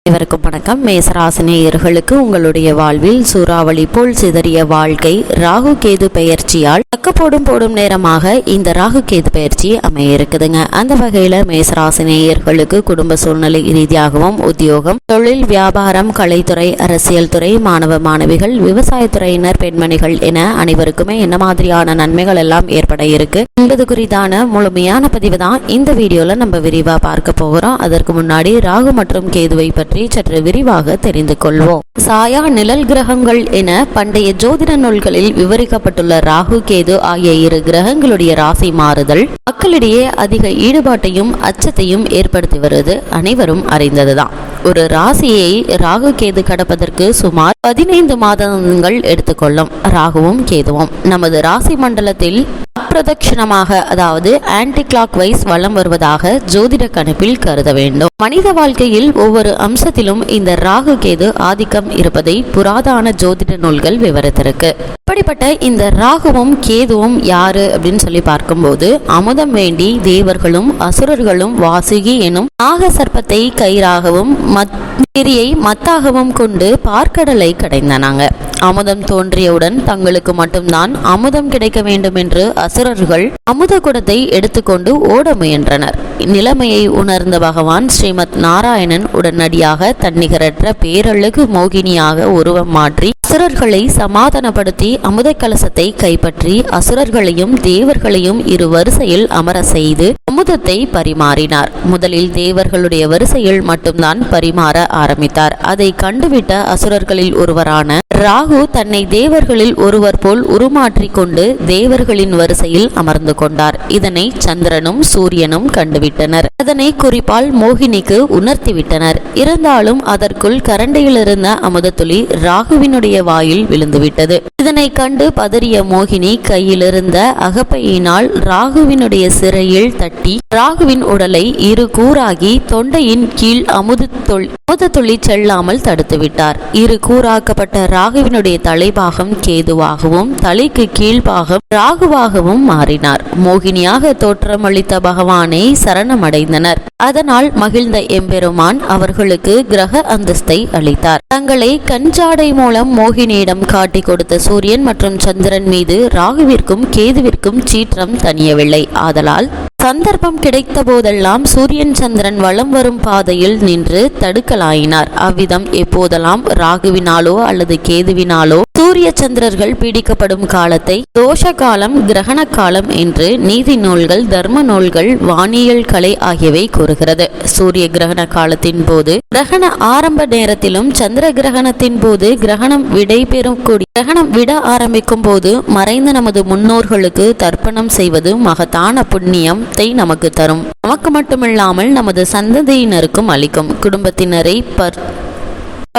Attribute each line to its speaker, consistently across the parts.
Speaker 1: அனைவருக்கும் வணக்கம். மேசராசினியர்களுக்கு உங்களுடைய வாழ்வில் சூறாவளி போல் சிதறிய வாழ்க்கை ராகு கேது பெயர்ச்சியால் போடும் நேரமாக இந்த ராகு கேது பெயர்ச்சி அமைய இருக்குதுங்க. அந்த வகையில மேசராசினியர்களுக்கு குடும்ப சூழ்நிலை ரீதியாகவும் உத்தியோகம், தொழில், வியாபாரம், கலைத்துறை, அரசியல் துறை, மாணவ மாணவிகள், விவசாயத்துறையினர், பெண்மணிகள் என அனைவருக்குமே என்ன மாதிரியான நன்மைகள் எல்லாம் ஏற்பட இருக்கு என்பது குறித்தான முழுமையான பதிவு தான் இந்த வீடியோல நம்ம விரிவா பார்க்க போகிறோம். அதற்கு முன்னாடி ராகு மற்றும் கேதுவை பற்றி சற்று விரிவாக தெரிந்து கொள்வோம். சாயா நிழல் கிரகங்கள் என பண்டைய ஜோதிட நூல்களில் விவரிக்கப்பட்டுள்ள ராகு கேது ஆகிய இரு கிரகங்களுடைய ராசி மாறுதல் மக்களிடையே அதிக ஈடுபாட்டையும் அச்சத்தையும் ஏற்படுத்தி வருவது அனைவரும் அறிந்ததுதான். ஒரு ராசியை ராகு கேது கடப்பதற்கு சுமார் 15 மாதங்கள் எடுத்துக்கொள்ளும். ராகுவும் கேதுவும் நமது ராசி மண்டலத்தில் அப்பிரதட்சணமாக, அதாவது ஆன்டி கிளாக் வைஸ் வலம் வருவதாக ஜோதிட கணிப்பில் கருத வேண்டும். மனித வாழ்க்கையில் ஒவ்வொரு அம்சத்திலும் இந்த ராகு கேது ஆதிக்கம் இருப்பதை புராதன ஜோதிட நூல்கள் விவரித்திருக்கு. இப்படிப்பட்ட இந்த ராகுவும் கேதுவும் யாரு அப்படின்னு சொல்லி பார்க்கும்போது, அமுதம் வேண்டி தேவர்களும் அசுரர்களும் வாசுகி எனும் நாக சர்ப்பத்தை கயிறாகவும் மத்திரியை மத்தாகவும் கொண்டு பார்க்கடலை கடைந்தனாங்க. அமுதம் தோன்றியவுடன் தங்களுக்கு மட்டும்தான் அமுதம் கிடைக்க வேண்டும் என்று அசுரர்கள் அமுத குடத்தை எடுத்துக்கொண்டு ஓட முயன்றனர். நிலைமையை உணர்ந்த பகவான் ஸ்ரீமத் நாராயணன் உடனடியாக தன்னிகரற்ற பேரழகு மோகினியாக உருவம் மாற்றி அசுரர்களை சமாதானப்படுத்தி அமுத கலசத்தை கைப்பற்றி அசுரர்களையும் தேவர்களையும் இரு வரிசையில் அமர செய்து அமுதத்தை பரிமாறினார். முதலில் தேவர்களுடைய வரிசையில் மட்டும்தான் பரிமாற ஆரம்பித்தார். அதை கண்டுவிட்ட அசுரர்களில் ஒருவரான ராகு தன்னை தேவர்களில் ஒருவர் போல் உருமாற்றிக் கொண்டு தேவர்களின் வரிசையில் அமர்ந்து கொண்டார். இதனை சந்திரனும் சூரியனும் கண்டுவிட்டனர். அதனை குறிப்பால் மோகினிக்கு உணர்த்திவிட்டனர். இருந்தாலும் அதற்குள் கரண்டையில் இருந்த அமுத துளி ராகுவினுடைய வாயில் விழுந்துவிட்டது. இதனை கண்டு பதறிய மோகினி கையிலிருந்த அகப்பையினால் ராகுவினுடைய சிறையில் தட்டி ராகுவின் உடலை இரு கூறாகி தொண்டையின் கீழ் அமுத துளி செல்லாமல் தடுத்துவிட்டார். இரு கூறாக்கப்பட்ட ராகுவினுடைய தலைபாகம் கேதுவாகவும் தலைக்கு கீழ்பாகம் ராகுவாகவும் மாறினார். மோகினியாக தோற்றமளித்த பகவானை சரணமடைந்தனர். அதனால் மகிழ்ந்த எம்பெருமான் அவர்களுக்கு கிரக அந்தஸ்தை அளித்தார். தங்களை கஞ்சாடை மூலம் மோகினியிடம் காட்டி கொடுத்த சூரியன் மற்றும் சந்திரன் மீது ராகுவிற்கும் கேதுவிற்கும் சீற்றம் தணியவில்லை. ஆதலால் சந்தர்ப்பம் கிடைத்த போதெல்லாம் சூரியன் சந்திரன் வலம் வரும் பாதையில் நின்று தடுக்கலாயினார். அவ்விதம் எப்போதெல்லாம் ராகுவினாலோ அல்லது கேதுவினாலோ சூரிய சந்திரர்கள் பீடிக்கப்படும் காலத்தை தோஷ காலம், கிரகண காலம் என்று நீதி நூல்கள், தர்ம நூல்கள், வானியல் கலை ஆகியவை கூறுகிறது. சூரிய கிரகண காலத்தின் போது கிரகண ஆரம்ப நேரத்திலும் சந்திர கிரகணத்தின் போது கிரகணம் விட ஆரம்பிக்கும் போது மறைந்த நமது முன்னோர்களுக்கு தர்ப்பணம் செய்வது மகத்தான புண்ணியத்தை நமக்கு தரும். நமக்கு மட்டுமில்லாமல் நமது சந்ததியினருக்கும் அளிக்கும். குடும்பத்தினரை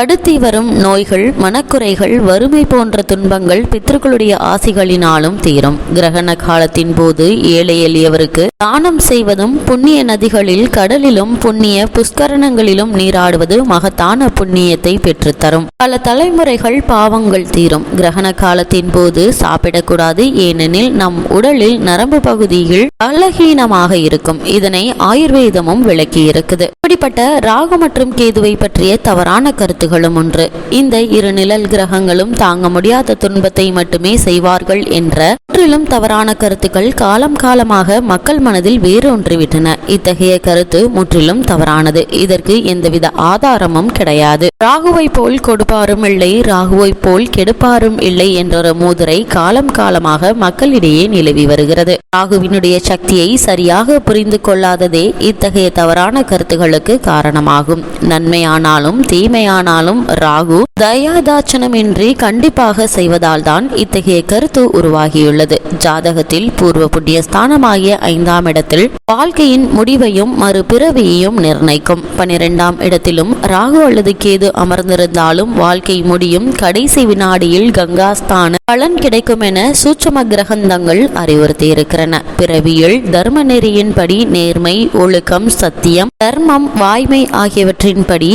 Speaker 1: அடுத்தி வரும் நோய்கள், மனக்குறைகள், வறுமை போன்ற துன்பங்கள் பித்ருக்களுடைய ஆசிகளினாலும் தீரும். கிரகண காலத்தின் போது ஏழை எளியவருக்கு தானம் செய்வதும், புண்ணிய நதிகளில், கடலிலும், புண்ணிய புஷ்கரணங்களிலும் நீராடுவது மகத்தான புண்ணியத்தை பெற்றுத்தரும். பல தலைமுறைகள் பாவங்கள் தீரும். கிரகண காலத்தின் போது சாப்பிடக்கூடாது, ஏனெனில் நம் உடலில் நரம்பு பகுதியில் பலகீனமாக இருக்கும். இதனை ஆயுர்வேதமும் விளக்கி இருக்குது. இப்படிப்பட்ட ராகு மற்றும் கேதுவை பற்றிய தவறான கருத்து ஒன்று. இந்த இரு நிழல் கிரகங்களும் தாங்க முடியாத துன்பத்தை மட்டுமே செய்வார்கள் என்ற முற்றிலும் தவறான கருத்துக்கள் காலம் காலமாக மக்கள் மனதில் வேரூன்றிவிட்டன. இத்தகைய கருத்து முற்றிலும் தவறானது. இதற்கு எந்தவித ஆதாரமும் கிடையாது. ராகுவை போல் கொடுப்பாரும் இல்லை, ராகுவை போல் கெடுப்பாரும் இல்லை என்ற மூதுரை காலம் காலமாக மக்களிடையே நிலவி வருகிறது. ராகுவினுடைய சக்தியை சரியாக புரிந்து கொள்ளாததே இத்தகைய தவறான கருத்துகளுக்கு காரணமாகும். நன்மையானாலும் தீமையானாலும் ராகு தயாதாட்சணமின்றி கண்டிப்பாக செய்வதால் தான் இத்தகைய கருத்து உருவாகியுள்ளது. ஜாதகத்தில் பூர்வ புண்ணிய ஸ்தானமாகிய 5ஆம் இடத்தில் வாழ்க்கையின் முடிவையும் மறுபிறவியையும் நிர்ணயிக்கும். 12ஆம் இடத்திலும் ராகு அல்லது கேது அமர்ந்திருந்தாலும் வாழ்க்கை முடியும் கடைசி வினாடியில் கங்காஸ்தான பலன் கிடைக்கும் என சூட்சும கிரகந்தங்கள் அறிவுறுத்தி இருக்கிறன. பிறவியில் தர்ம நெறியின்படி நேர்மை, ஒழுக்கம், சத்தியம், தர்மம், வாய்மை ஆகியவற்றின்படி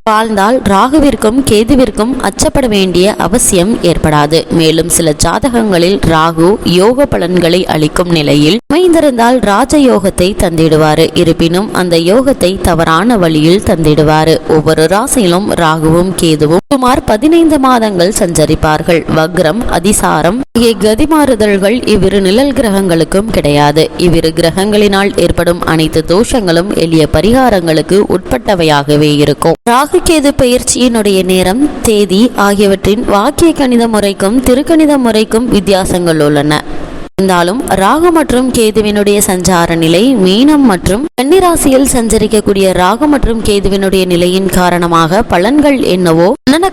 Speaker 1: வாழ்ந்தால் ராகுவிற்கும் கேதுவிற்கும் அச்சப்பட வேண்டிய அவசியம் ஏற்படாது. மேலும் சில ஜாதகங்களில் ராகு யோக பலன்களை அளிக்கும் நிலையில் அமைந்திருந்தால் ராஜயோகத்தை தந்திடுவாரு. இருப்பினும் அந்த யோகத்தை தவறான வழியில் தந்திடுவாரு. ஒவ்வொரு ராசியிலும் ராகுவும் கேதுவும் சுமார் 15 மாதங்கள் சஞ்சரிப்பார்கள். வக்ரம், அதிசாரம் ஆகிய கதிமாறுதல்கள் இவ்விரு நிழல் கிரகங்களுக்கும் கிடையாது. இவ்விரு கிரகங்களினால் ஏற்படும் அனைத்து தோஷங்களும் எளிய பரிகாரங்களுக்கு உட்பட்டவையாகவே இருக்கும். ராகு கேது பயிற்சியினுடைய நேரம், தேதி ஆகியவற்றின் வாக்கிய கணித முறைக்கும் திருக்கணித முறைக்கும் வித்தியாசங்கள் உள்ளன. இருந்தாலும் ராகு மற்றும் கேதுவினுடைய சஞ்சார நிலை, மீனம் மற்றும் கன்னிராசியில் சஞ்சரிக்கக்கூடிய ராகு மற்றும் கேதுவினுடைய நிலையின் காரணமாக பலன்கள் என்னவோ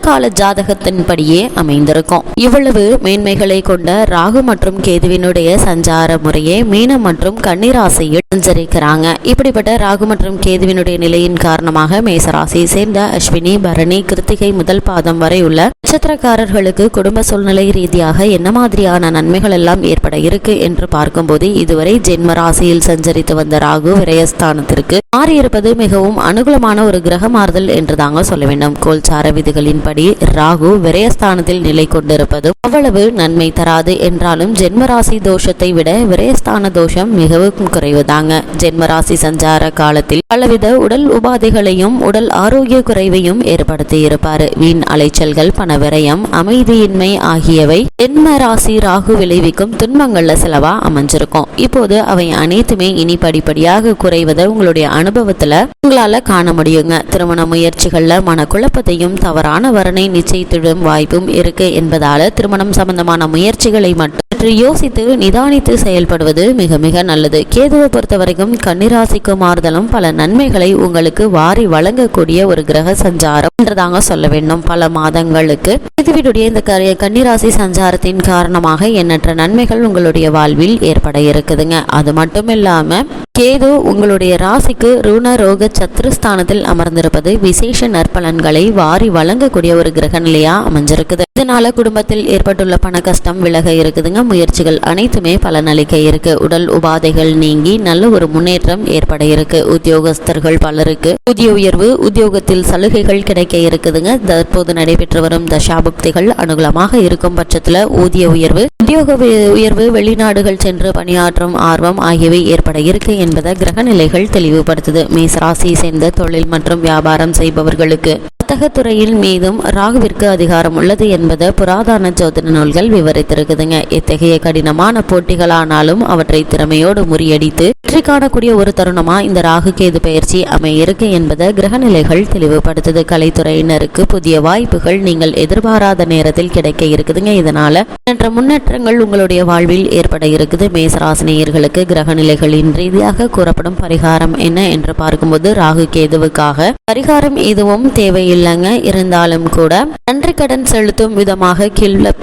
Speaker 1: கால ஜாதகத்தின்படியே அமைந்திருக்கும். இவ்வளவு மேன்மைகளை கொண்ட ராகு மற்றும் கேதுவினுடைய சஞ்சார முறையே மீனம் மற்றும் கன்னிராசியில் சஞ்சரிக்கிறாங்க. இப்படிப்பட்ட ராகு மற்றும் கேதுவினுடைய நிலையின் காரணமாக மேசராசியை சேர்ந்த அஸ்வினி, பரணி, கிருத்திகை முதல் பாதம் வரை உள்ள நட்சத்திரக்காரர்களுக்கு குடும்ப சூழ்நிலை ரீதியாக என்ன மாதிரியான நன்மைகள் எல்லாம் ஏற்பட இருக்கு என்று பார்க்கும்போது, இதுவரை ஜென்ம ராசியில் சஞ்சரித்து வந்த ராகு விரயஸ்தானத்திற்கு மாறியிருப்பது மிகவும் அனுகூலமான ஒரு கிரக மாறுதல் என்று தாங்க சொல்ல வேண்டும். கோல்சார விதிகளின்படி ராகு விரயஸ்தானத்தில் நிலை கொண்டிருப்பதும் அவ்வளவு நன்மை தராது என்றாலும் ஜென்மராசி தோஷத்தை விட விரயஸ்தான தோஷம் மிகவும் குறைவுதாங்க. ஜென்மராசி சஞ்சார காலத்தில் பலவித உடல் உபாதைகளையும் உடல் ஆரோக்கிய குறைவையும் ஏற்படுத்தி இருப்பாரு. வீண் அலைச்சல்கள், பண விரயம், அமைதியின்மை ஆகியவை ஜென்மராசி ராகு விளைவிக்கும் துன்பங்கள்ல செலவா அமைஞ்சிருக்கும். இப்போது அவை அனைத்துமே இனி படிப்படியாக குறைவதை உங்களுடைய அனுபவத்துல உங்களால காண முடியுங்க. திருமண முயற்சிகள்ல மனக்குழப்பத்தையும் தவறான வரனை நிச்சயித்திடும் வாய்ப்பும் இருக்கு என்பதால திருமணம் சம்பந்தமான முயற்சிகளை மட்டும் யோசித்து நிதானித்து செயல்படுவது மிக மிக நல்லது. கேதுவை பொறுத்த வரைக்கும் கன்னிராசிக்கு மாறுதலும் பல நன்மைகளை உங்களுக்கு வாரி வழங்கக்கூடிய ஒரு கிரக சஞ்சாரம் என்றுதாங்க சொல்ல வேண்டும். பல மாதங்களுக்கு கேதுவினுடைய இந்த கன்னிராசி சஞ்சாரத்தின் காரணமாக எண்ணற்ற நன்மைகள் உங்களுடைய வாழ்வில் ஏற்பட இருக்குதுங்க. அது மட்டும் இல்லாம கேது உங்களுடைய ராசிக்கு ருண ரோக சத்ருஸ்தானத்தில் அமர்ந்திருப்பது விசேஷ நற்பலன்களை வாரி வழங்கக்கூடிய ஒரு கிரக நிலையா அமைஞ்சிருக்குது. இதனால குடும்பத்தில் ஏற்பட்டுள்ள பண கஷ்டம் விலக இருக்குதுங்க. முயற்சிகள் அனைத்துமே பலனளிக்க இருக்கு. உடல் உபாதைகள் நீங்கி நல்ல ஒரு முன்னேற்றம் ஏற்பட இருக்கு. உத்தியோகஸ்தர்கள் பலருக்கு ஊதிய உயர்வு, உத்தியோகத்தில் சலுகைகள் கிடைக்க இருக்குதுங்க. தற்போது நடைபெற்று வரும் தசாபுக்திகள் அனுகூலமாக இருக்கும் பட்சத்துல ஊதிய உயர்வு, உத்தியோக உயர்வு, வெளிநாடுகள் சென்று பணியாற்றும் ஆர்வம் ஆகியவை ஏற்பட இருக்கு என்பதை கிரக நிலைகள் தெளிவுபடுத்துது. மேசராசியை சேர்ந்த தொழில் மற்றும் வியாபாரம் செய்பவர்களுக்கு வர்த்தகத்துறையில் மீதும் ராகுவிற்கு அதிகாரம் உள்ளது என்பதை புராதன ஜோதிட நூல்கள் விவரித்திருக்குதுங்க. இத்தகைய கடினமான போட்டிகளானாலும் அவற்றை திறமையோடு முறியடித்து வெற்றி காணக்கூடிய ஒரு தருணமா இந்த ராகு கேது பயிற்சி அமைய இருக்கு என்பதை கிரக நிலைகள் தெளிவுபடுத்துது. கலைத்துறையினருக்கு புதிய வாய்ப்புகள் நீங்கள் எதிர்பாராத நேரத்தில் கிடைக்க இருக்குதுங்க. இதனால என்ற முன்னேற்றங்கள் உங்களுடைய வாழ்வில் ஏற்பட இருக்குது. மேசராசினியர்களுக்கு கிரக நிலைகளின் ரீதியாக கூறப்படும் பரிகாரம் என்ன என்று பார்க்கும்போது, ராகு கேதுவுக்காக பரிகாரம் எதுவும் தேவையில்லைங்க. இருந்தாலும் கூட நன்றி கடன் செலுத்தும் விதமாக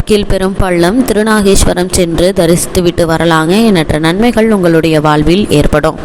Speaker 1: கீழ்பெரும் பள்ளம், திருநாகேஸ்வரம் சென்று தரிசித்து விட்டு வரலாங்க. எண்ணற்ற நன்மைகள் உங்களுடைய வாழ்வில் ஏற்படும்.